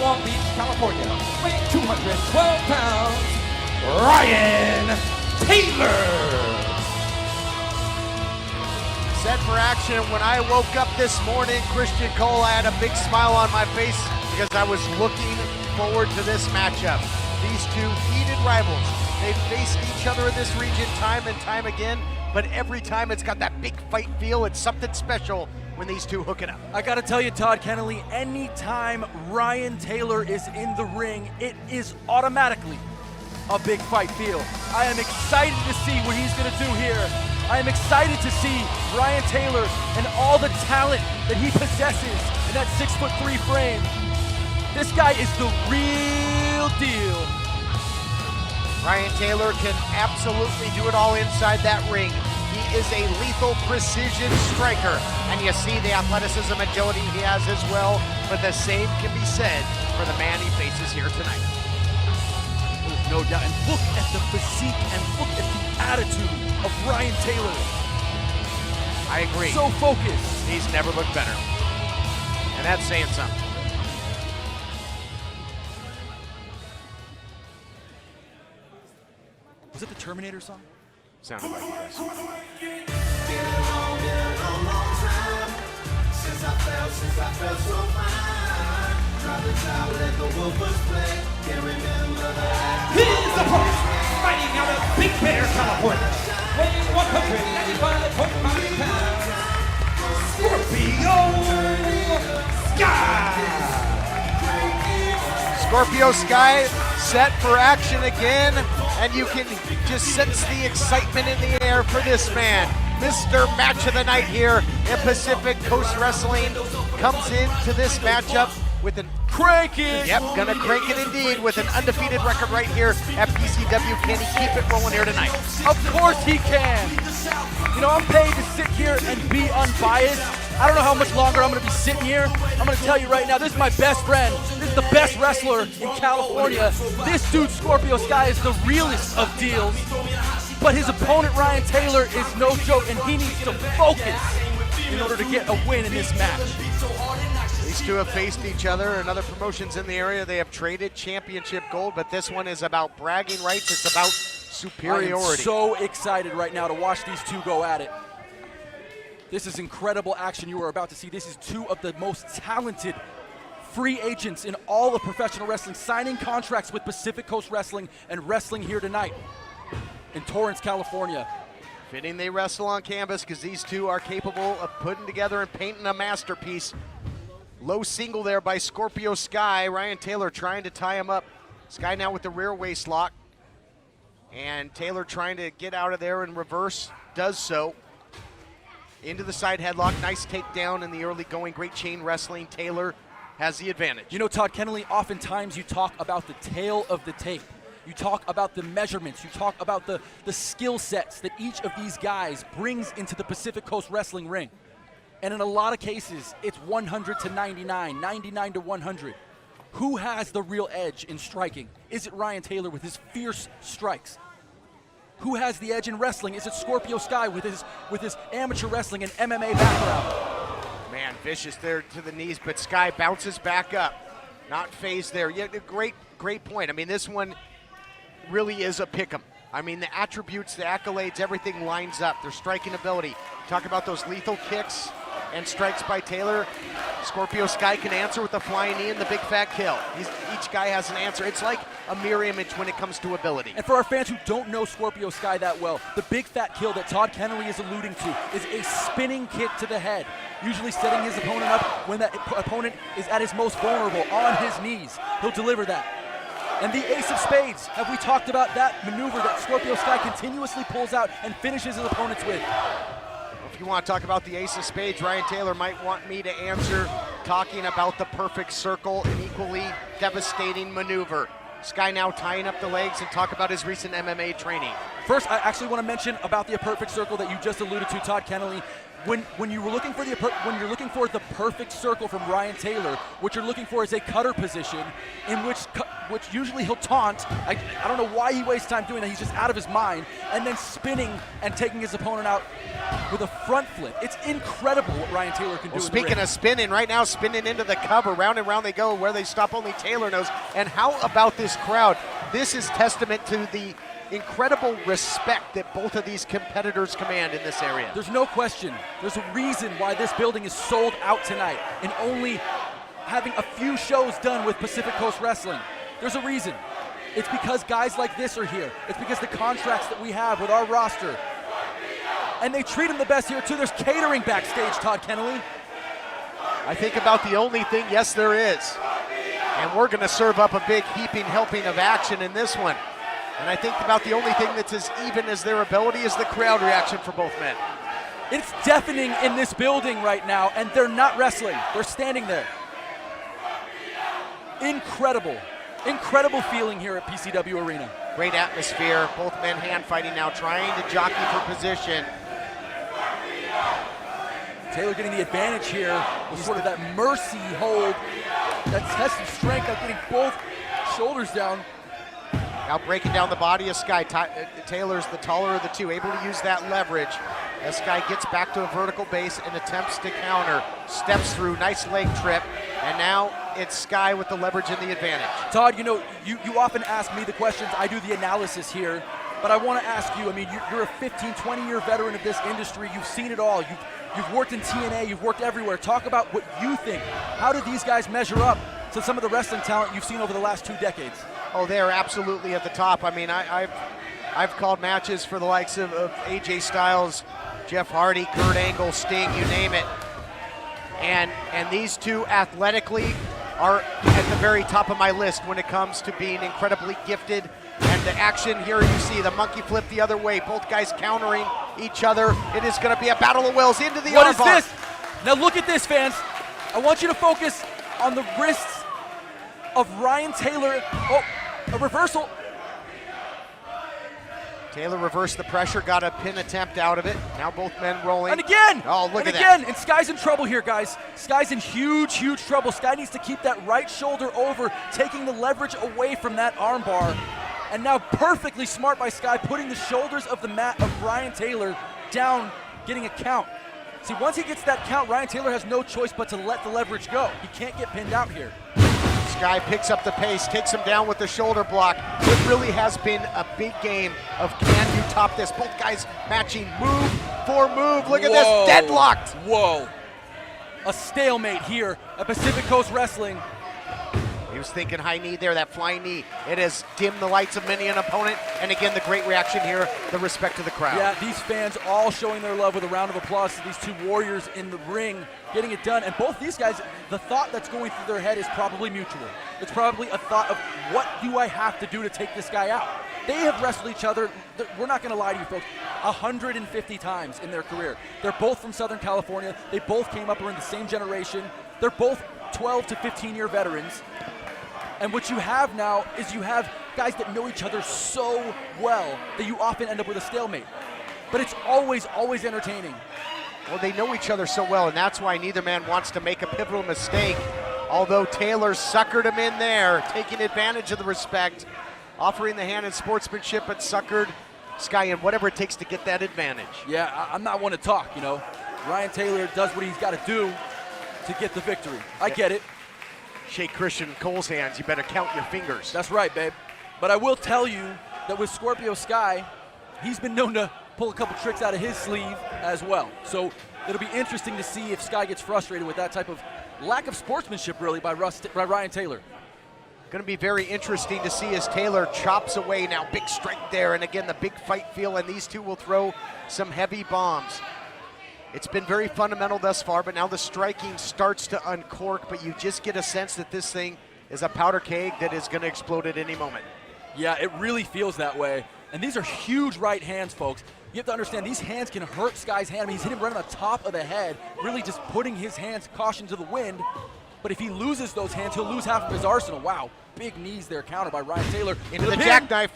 Long Beach, California, weighing 212 pounds, Ryan Taylor. Set for action. When I woke up this morning, Christian Cole, I had a big smile on my face because I was looking forward to this matchup. These two heated rivals. They've faced each other in this region time and time again, but every time it's got that big fight feel. It's something special when these two hook it up. I gotta tell you, Todd Kennelly, anytime Ryan Taylor is in the ring, it is automatically a big fight feel. I am excited to see what he's gonna do here. I am excited to see Ryan Taylor and all the talent that he possesses in that 6'3" frame. This guy is the real deal. Ryan Taylor can absolutely do it all inside that ring. He is a lethal precision striker, and you see the athleticism, agility he has as well, but the same can be said for the man he faces here tonight. There's no doubt, and look at the physique and look at the attitude of Ryan Taylor. I agree. So focused. He's never looked better, and that's saying something. Was it the Terminator song? Sounded like this. Since I felt so fine. Drop the towel, let the wolfers play. Can't remember that. Here's the opponent, fighting out of Big Bear, California, weighing 195.5 pounds, Scorpio Sky. Scorpio Sky set for action again, and you can just sense the excitement in the air for this man. Mr. Match of the Night here in Pacific Coast Wrestling comes into this matchup with an Crank it! Yep, gonna crank it indeed with an undefeated record right here at PCW. Can he keep it rolling here tonight? Of course he can. You know, I'm paid to sit here and be unbiased. I don't know how much longer I'm gonna be sitting here. I'm gonna tell you right now, this is my best friend. This is the best wrestler in California. This dude, Scorpio Sky, is the realest of deals. But his opponent, Ryan Taylor, is no joke, and he needs to focus in order to get a win in this match. These two have faced each other in other promotions in the area. They have traded championship gold, but this one is about bragging rights. It's about superiority. I am so excited right now to watch these two go at it. This is incredible action you are about to see. This is two of the most talented free agents in all of professional wrestling, signing contracts with Pacific Coast Wrestling and wrestling here tonight in Torrance, California. Fitting they wrestle on canvas because these two are capable of putting together and painting a masterpiece. Low single there by Scorpio Sky. Ryan Taylor trying to tie him up. Sky now with the rear waist lock. And Taylor trying to get out of there in reverse, does so. Into the side headlock, nice takedown in the early going, great chain wrestling. Taylor has the advantage. You know, Todd Kennelly, oftentimes you talk about the tail of the tape. You talk about the measurements, you talk about the skill sets that each of these guys brings into the Pacific Coast Wrestling ring. And in a lot of cases, it's 100 to 99, 99 to 100. Who has the real edge in striking? Is it Ryan Taylor with his fierce strikes? Who has the edge in wrestling? Is it Scorpio Sky with his amateur wrestling and MMA background? Man, vicious there to the knees, but Sky bounces back up. Not phased there. Yeah, great point. I mean, this one really is a pick'em. I mean, the attributes, the accolades, everything lines up. Their striking ability. Talk about those lethal kicks and strikes by Taylor. Scorpio Sky can answer with the flying knee and the big fat kill. Each guy has an answer. It's like a mirror image when it comes to ability. And for our fans who don't know Scorpio Sky that well, the big fat kill that Todd Kennelly is alluding to is a spinning kick to the head, usually setting his opponent up when that opponent is at his most vulnerable, on his knees. He'll deliver that. And the ace of spades, have we talked about that maneuver that Scorpio Sky continuously pulls out and finishes his opponents with? If you want to talk about the ace of spades, Ryan Taylor might want me to answer talking about the perfect circle, an equally devastating maneuver. Sky now tying up the legs and talk about his recent MMA training. First, I actually want to mention about the perfect circle that you just alluded to, Todd Kennelly. When you're looking for the perfect circle from Ryan Taylor, what you're looking for is a cutter position in which usually he'll taunt. I don't know why he wastes time doing that. He's just out of his mind, and then spinning and taking his opponent out with a front flip. It's incredible what Ryan Taylor can do. Well, in the speaking ring. of spinning, right now spinning into the cover, round and round they go. Where they stop, only Taylor knows. And how about this crowd? This is testament to the incredible respect that both of these competitors command in this area. There's no question. There's a reason why this building is sold out tonight and only having a few shows done with Pacific Coast Wrestling. There's a reason. It's because guys like this are here. It's because the contracts that we have with our roster. And they treat them the best here too. There's catering backstage, Todd Kennelly. I think about the only thing, yes there is. And we're gonna serve up a big heaping helping of action in this one. And I think about the only thing that's as even as their ability is the crowd reaction for both men. It's deafening in this building right now, and they're not wrestling. They're standing there. Incredible. Incredible feeling here at PCW Arena. Great atmosphere, both men hand fighting now, trying to jockey for position. Taylor getting the advantage here with sort of that mercy hold, that test of strength of getting both shoulders down. Now breaking down the body of Sky. Taylor's the taller of the two, able to use that leverage as Sky gets back to a vertical base and attempts to counter. Steps through, nice leg trip, and now it's Sky with the leverage and the advantage. Todd, you know, you often ask me the questions. I do the analysis here, but I want to ask you, I mean, you're a 15, 20-year veteran of this industry. You've seen it all. You've worked in TNA. You've worked everywhere. Talk about what you think. How do these guys measure up to some of the wrestling talent you've seen over the last 2 decades? Oh, they're absolutely at the top. I mean, I've called matches for the likes of AJ Styles, Jeff Hardy, Kurt Angle, Sting, you name it. And these two athletically are at the very top of my list when it comes to being incredibly gifted. And the action here, you see the monkey flip the other way, both guys countering each other. It is going to be a battle of wills into the armbar. What is this? Now look at this, fans. I want you to focus on the wrists of Ryan Taylor. Oh, a reversal. Taylor reversed the pressure, got a pin attempt out of it. Now both men rolling. And again! Oh, look at that. that. And Sky's in trouble here, guys. Sky's in huge, huge trouble. Sky needs to keep that right shoulder over, taking the leverage away from that armbar. And now perfectly smart by Sky, putting the shoulders of the mat of Ryan Taylor down, getting a count. See, once he gets that count, Ryan Taylor has no choice but to let the leverage go. He can't get pinned out here. Sky picks up the pace, takes him down with the shoulder block. It really has been a big game of can you top this? Both guys matching move for move. Look at this, deadlocked. Whoa. A stalemate here at Pacific Coast Wrestling. He was thinking high knee there, that flying knee. It has dimmed the lights of many an opponent. And again, the great reaction here, the respect to the crowd. Yeah, these fans all showing their love with a round of applause to these two warriors in the ring, getting it done. And both these guys, the thought that's going through their head is probably mutual. It's probably a thought of, what do I have to do to take this guy out? They have wrestled each other, we're not gonna lie to you folks, 150 times in their career. They're both from Southern California. They both came up, we're in the same generation. They're both 12 to 15-year veterans. And what you have now is you have guys that know each other so well that you often end up with a stalemate. But it's always, always entertaining. Well, they know each other so well, and that's why neither man wants to make a pivotal mistake. Although Taylor suckered him in there, taking advantage of the respect, offering the hand in sportsmanship, but suckered Sky in whatever it takes to get that advantage. Yeah, I'm not one to talk, you know. Ryan Taylor does what he's got to do to get the victory. I get it. Shake Christian Cole's hands, you better count your fingers. That's right, babe. But I will tell you that with Scorpio Sky, he's been known to pull a couple tricks out of his sleeve as well. So it'll be interesting to see if Sky gets frustrated with that type of lack of sportsmanship, really, by Ryan Taylor. Going to be very interesting to see as Taylor chops away now. Big strength there, and again, the big fight feel, and these two will throw some heavy bombs. It's been very fundamental thus far, but now the striking starts to uncork, but you just get a sense that this thing is a powder keg that is going to explode at any moment. Yeah, it really feels that way. And these are huge right hands, folks. You have to understand, these hands can hurt Sky's hand. I mean, he's hitting right on the top of the head, really just putting his hands caution to the wind. But if he loses those hands, he'll lose half of his arsenal. Wow, big knees there, countered by Ryan Taylor. Into the jackknife.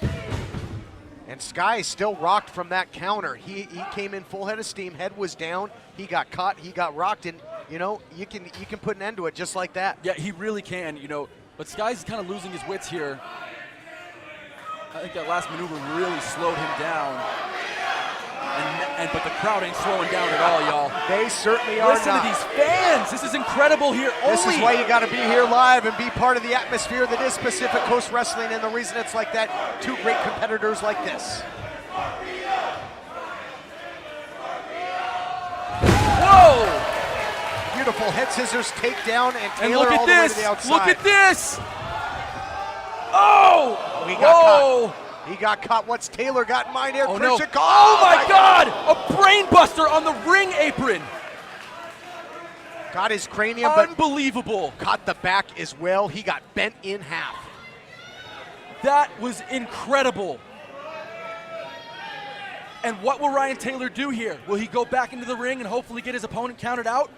And Sky still rocked from that counter. He came in full head of steam, head was down, he got caught, he got rocked, and you know, you can put an end to it just like that. Yeah, he really can, you know, but Sky's kind of losing his wits here. I think that last maneuver really slowed him down. But the crowd ain't slowing down at all, y'all. They certainly are Listen not. to these fans. This is incredible here. This is why you got to be here live and be part of the atmosphere that is Pacific Coast Wrestling, and the reason it's like that, two great competitors like this. Whoa! Beautiful head scissors takedown, and And Taylor look all at the way this. to the outside. Look at this. Oh! He got Whoa! caught. He got caught. What's Taylor got in mind here? Oh, no. Christian Oh, my God! A brain buster on the ring apron. Got his cranium, but Unbelievable. caught the back as well. He got bent in half. That was incredible. And what will Ryan Taylor do here? Will he go back into the ring and hopefully get his opponent counted out?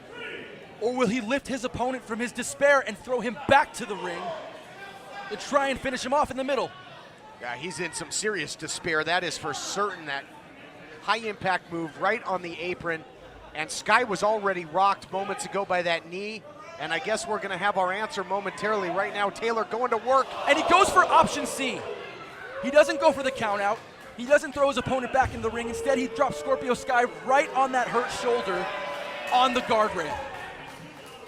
Or will he lift his opponent from his despair and throw him back to the ring and try and finish him off in the middle? Yeah, he's in some serious despair. That is for certain. That high impact move right on the apron. And Sky was already rocked moments ago by that knee. And I guess we're going to have our answer momentarily. Right now, Taylor going to work. And he goes for option C. He doesn't go for the count out. He doesn't throw his opponent back in the ring. Instead, he drops Scorpio Sky right on that hurt shoulder on the guardrail.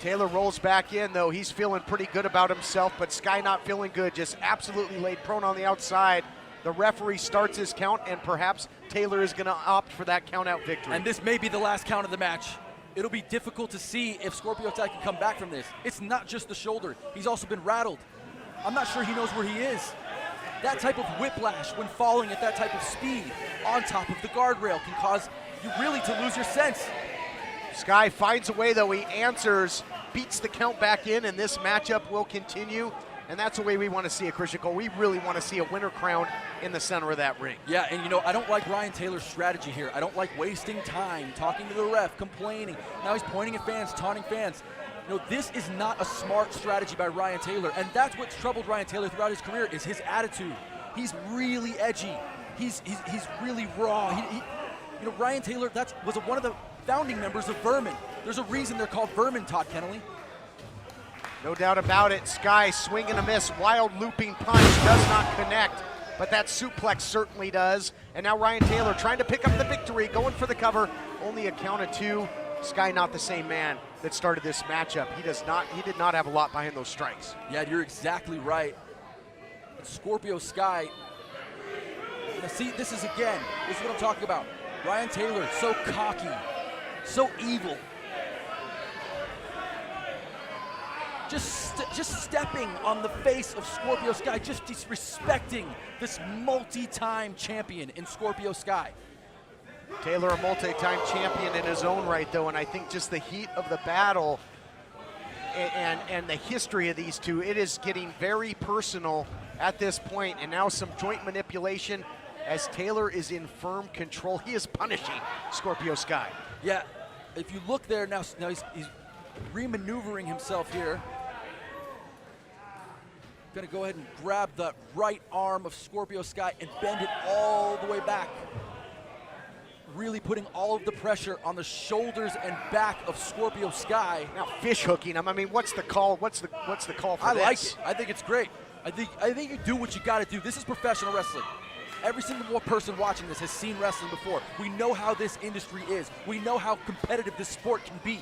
Taylor rolls back in, though. He's feeling pretty good about himself, but Sky not feeling good. Just absolutely laid prone on the outside. The referee starts his count, and perhaps Taylor is going to opt for that count-out victory. And this may be the last count of the match. It'll be difficult to see if Scorpio Sky can come back from this. It's not just the shoulder. He's also been rattled. I'm not sure he knows where he is. That type of whiplash when falling at that type of speed on top of the guardrail can cause you really to lose your sense. Sky finds a way, though. He answers, beats the count back in, and this matchup will continue. And that's the way we want to see it, Christian Cole. We really want to see a winner crowned in the center of that ring. Yeah, and you know, I don't like Ryan Taylor's strategy here. I don't like wasting time, talking to the ref, complaining. Now he's pointing at fans, taunting fans. You know, this is not a smart strategy by Ryan Taylor, and that's what's troubled Ryan Taylor throughout his career is his attitude. He's really edgy. He's really raw. You know, Ryan Taylor was one of the founding members of Vermin. There's a reason they're called Vermin, Todd Kennelly. No doubt about it. Sky swing and a miss. Wild looping punch does not connect, but that suplex certainly does. And now Ryan Taylor trying to pick up the victory, going for the cover. Only a count of two. Sky not the same man that started this matchup. He did not have a lot behind those strikes. Yeah, you're exactly right. But Scorpio Sky, now see, this is what I'm talking about. Ryan Taylor, so cocky, so evil. Just stepping on the face of Scorpio Sky, just disrespecting this multi-time champion in Scorpio Sky. Taylor, a multi-time champion in his own right, though, and I think just the heat of the battle and the history of these two, it is getting very personal at this point, and now some joint manipulation as Taylor is in firm control. He is punishing Scorpio Sky. Yeah, if you look there now he's re-maneuvering himself here. Gonna go ahead and grab the right arm of Scorpio Sky and bend it all the way back. Really putting all of the pressure on the shoulders and back of Scorpio Sky. Now fish hooking him. I mean, what's the call? What's the call for I this? like it. I think it's great. I think you do what you got to do. This is professional wrestling. Every single person watching this has seen wrestling before. We know how this industry is. We know how competitive this sport can be.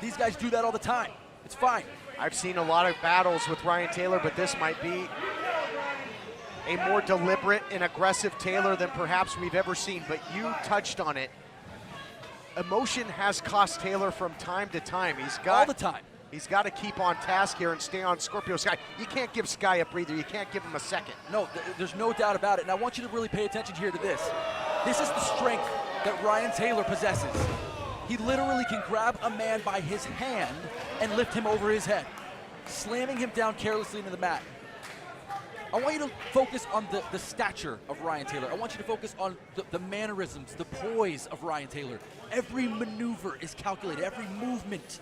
These guys do that all the time. It's fine. I've seen a lot of battles with Ryan Taylor, but this might be a more deliberate and aggressive Taylor than perhaps we've ever seen. But you touched on it. Emotion has cost Taylor from time to time. All the time. He's got to keep on task here and stay on Scorpio Sky. You can't give Sky a breather. You can't give him a second. No, there's no doubt about it. And I want you to really pay attention here to this. This is the strength that Ryan Taylor possesses. He literally can grab a man by his hand and lift him over his head, slamming him down carelessly into the mat. I want you to focus on the stature of Ryan Taylor. I want you to focus on the mannerisms, the poise of Ryan Taylor. Every maneuver is calculated. Every movement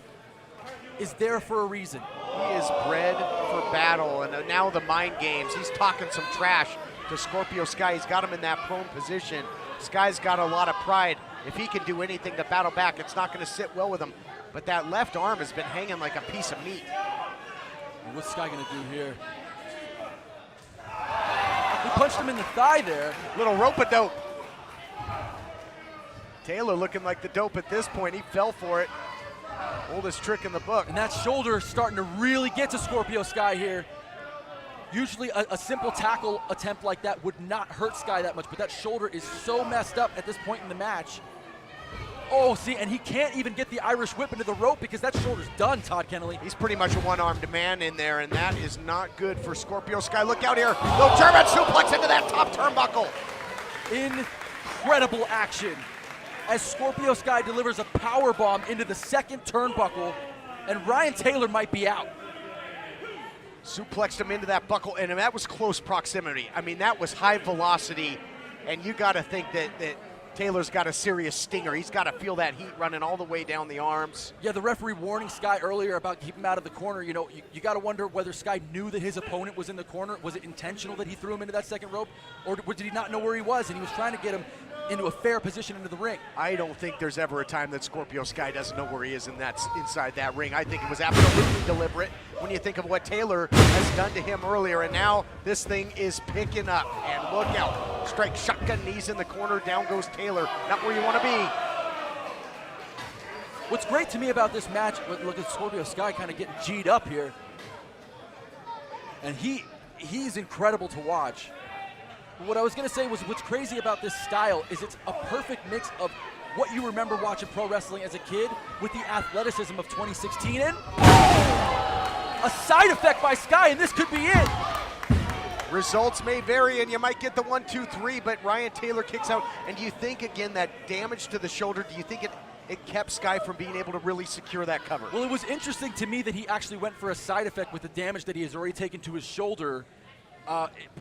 is there for a reason. He is bred for battle, and now the mind games. He's talking some trash to Scorpio Sky. He's got him in that prone position. Sky's got a lot of pride. If he can do anything to battle back, it's not going to sit well with him. But that left arm has been hanging like a piece of meat. What's Sky going to do here? He punched him in the thigh there. Little rope-a-dope. Taylor looking like the dope at this point. He fell for it. Oldest trick in the book. And that shoulder is starting to really get to Scorpio Sky here. Usually a simple tackle attempt like that would not hurt Sky that much, but that shoulder is so messed up at this point in the match. Oh, see, and he can't even get the Irish whip into the rope because that shoulder's done, Todd Kennelly. He's pretty much a one-armed man in there, and that is not good for Scorpio Sky. Look out here. Little German suplex into that top turnbuckle. Incredible action as Scorpio Sky delivers a power bomb into the second turnbuckle, and Ryan Taylor might be out. Suplexed him into that buckle, and that was close proximity. I mean, that was high velocity, and you got to think that Taylor's got a serious stinger. He's got to feel that heat running all the way down the arms. Yeah, the referee warning Sky earlier about keeping him out of the corner. You know, you got to wonder whether Sky knew that his opponent was in the corner. Was it intentional that he threw him into that second rope, or did he not know where he was and he was trying to get him into a fair position into the ring? I don't think there's ever a time that Scorpio Sky doesn't know where he is inside that ring. I think it was absolutely deliberate when you think of what Taylor has done to him earlier, and now this thing is picking up. And look out, strike shotgun knees in the corner, down goes Taylor. Not where you want to be. What's great to me about this match, look at Scorpio Sky kind of getting G'd up here, and he's incredible to watch. What I was going to say was what's crazy about this style is it's a perfect mix of what you remember watching pro wrestling as a kid with the athleticism of 2016 and a side effect by Sky, and this could be it. Results may vary, and you might get the 1, 2, 3, but Ryan Taylor kicks out. And do you think, again, that damage to the shoulder, do you think it kept Sky from being able to really secure that cover? Well, it was interesting to me that he actually went for a side effect with the damage that he has already taken to his shoulder.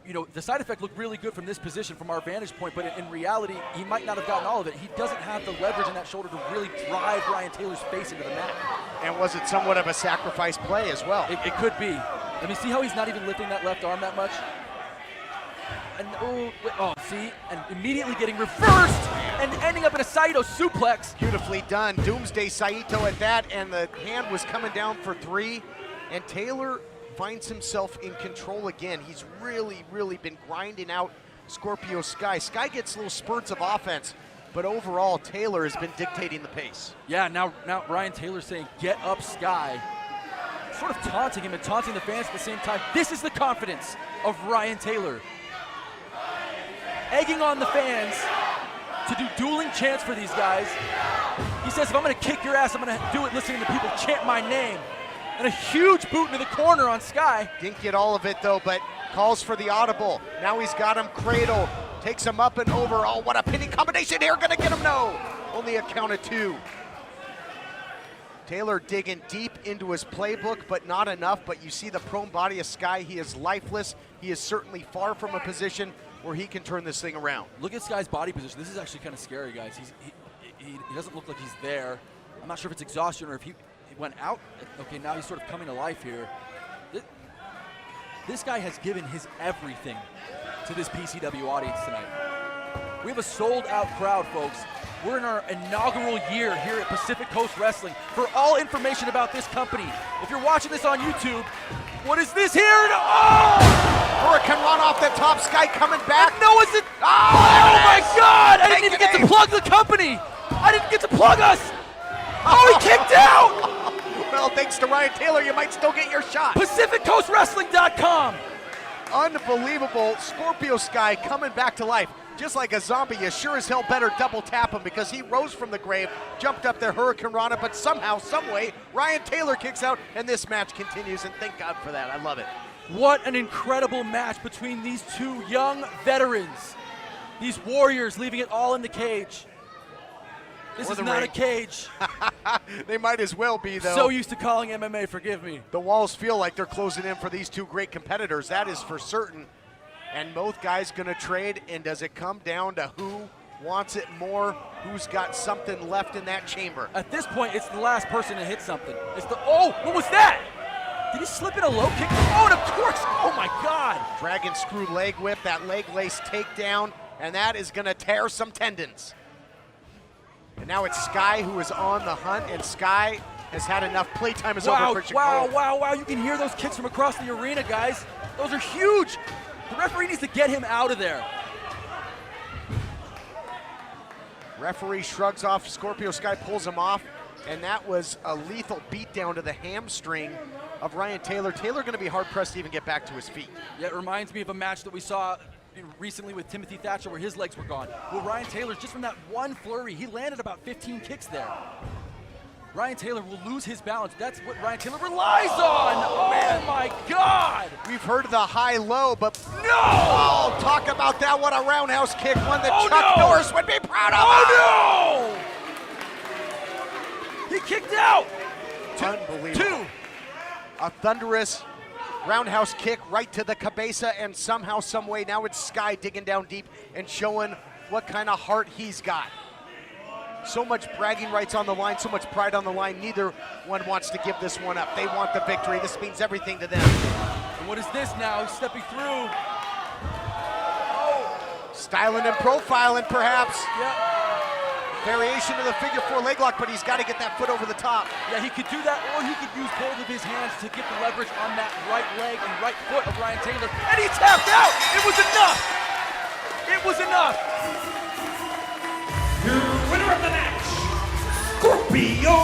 You know, the side effect looked really good from this position, from our vantage point, but in reality, he might not have gotten all of it. He doesn't have the leverage in that shoulder to really drive Ryan Taylor's face into the mat. And was it somewhat of a sacrifice play as well? It could be. I mean, see how he's not even lifting that left arm that much? And see, and immediately getting reversed and ending up in a Saito suplex. Beautifully done. Doomsday Saito at that, and the hand was coming down for 3, and Taylor finds himself in control again. He's really, really been grinding out Scorpio Sky. Sky gets little spurts of offense, but overall, Taylor has been dictating the pace. Yeah, now Ryan Taylor's saying, get up, Sky. Sort of taunting him and taunting the fans at the same time. This is the confidence of Ryan Taylor. Egging on the fans to do dueling chants for these guys. He says, if I'm gonna kick your ass, I'm gonna do it listening to people chant my name. And a huge boot into the corner on Sky. Didn't get all of it though, but calls for the audible. Now he's got him cradle, takes him up and over. Oh, what a pinning combination here, gonna get him, no. Only a count of 2. Taylor digging deep into his playbook, but not enough. But you see the prone body of Sky, he is lifeless. He is certainly far from a position where he can turn this thing around. Look at Sky's body position. This is actually kind of scary, guys. He doesn't look like he's there. I'm not sure if it's exhaustion or if he went out. Okay, now he's sort of coming to life here. This guy has given his everything to this PCW audience tonight. We have a sold-out crowd, folks. We're in our inaugural year here at Pacific Coast Wrestling. For all information about this company, if you're watching this on YouTube, what is this here? Oh! Hurricane run off the top, Sky coming back. No, is it? Oh my God! I didn't even get to plug the company. I didn't get to plug us. Oh, he kicked out! Well, thanks to Ryan Taylor, you might still get your shot. PacificCoastWrestling.com. Unbelievable. Scorpio Sky coming back to life. Just like a zombie, you sure as hell better double tap him because he rose from the grave, jumped up there, Hurricane Rana, but somehow, some way, Ryan Taylor kicks out, and this match continues, and thank God for that. I love it. What an incredible match between these two young veterans. These warriors leaving it all in the cage. This is not a cage. They might as well be, though. So used to calling MMA, forgive me. The walls feel like they're closing in for these two great competitors, that is for certain. And both guys gonna trade, and does it come down to who wants it more, who's got something left in that chamber? At this point, it's the last person to hit something. It's the, oh, what was that? Did he slip in a low kick? Oh, and of course, oh my God. Dragon screw leg whip, that leg lace takedown, and that is gonna tear some tendons. And now it's Sky who is on the hunt, and Sky has had enough. Playtime is over for Chicago. Wow, you can hear those kicks from across the arena, guys. Those are huge. The referee needs to get him out of there. Referee shrugs off. Scorpio Sky pulls him off, and that was a lethal beatdown to the hamstring of Ryan Taylor. Taylor going to be hard-pressed to even get back to his feet. Yeah, it reminds me of a match that we saw recently with Timothy Thatcher where his legs were gone. Well, Ryan Taylor, just from that one flurry, he landed about 15 kicks there. Ryan Taylor will lose his balance. That's what Ryan Taylor relies on. Oh my God! We've heard of the high-low, but No! oh, talk about that. What a roundhouse kick, one that Oh, Chuck no! Norris would be proud of. Oh no! He kicked out. Unbelievable. A thunderous roundhouse kick right to the cabeza, and somehow, some way, now it's Sky digging down deep and showing what kind of heart he's got. So much bragging rights on the line, so much pride on the line. Neither one wants to give this one up. They want the victory. This means everything to them. And what is this now? He's stepping through. Styling and profiling, perhaps. Yeah. Variation of the figure 4 leg lock, but he's got to get that foot over the top. Yeah, he could do that, or he could use both of his hands to get the leverage on that right leg and right foot of Ryan Taylor. And he tapped out! It was enough! It was enough! Your winner of the match, Scorpio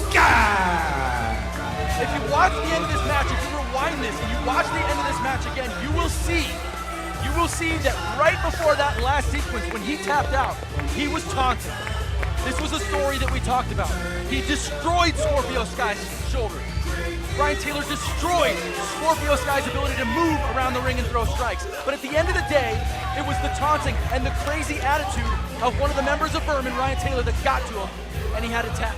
Sky. If you watch the end of this match, if you rewind this and you watch the end of this match again, you will see that right before that last sequence, when he tapped out, he was taunting. This was a story that we talked about. He destroyed Scorpio Sky's shoulder. Ryan Taylor destroyed Scorpio Sky's ability to move around the ring and throw strikes. But at the end of the day, it was the taunting and the crazy attitude of one of the members of Vermin, Ryan Taylor, that got to him, and he had to tap.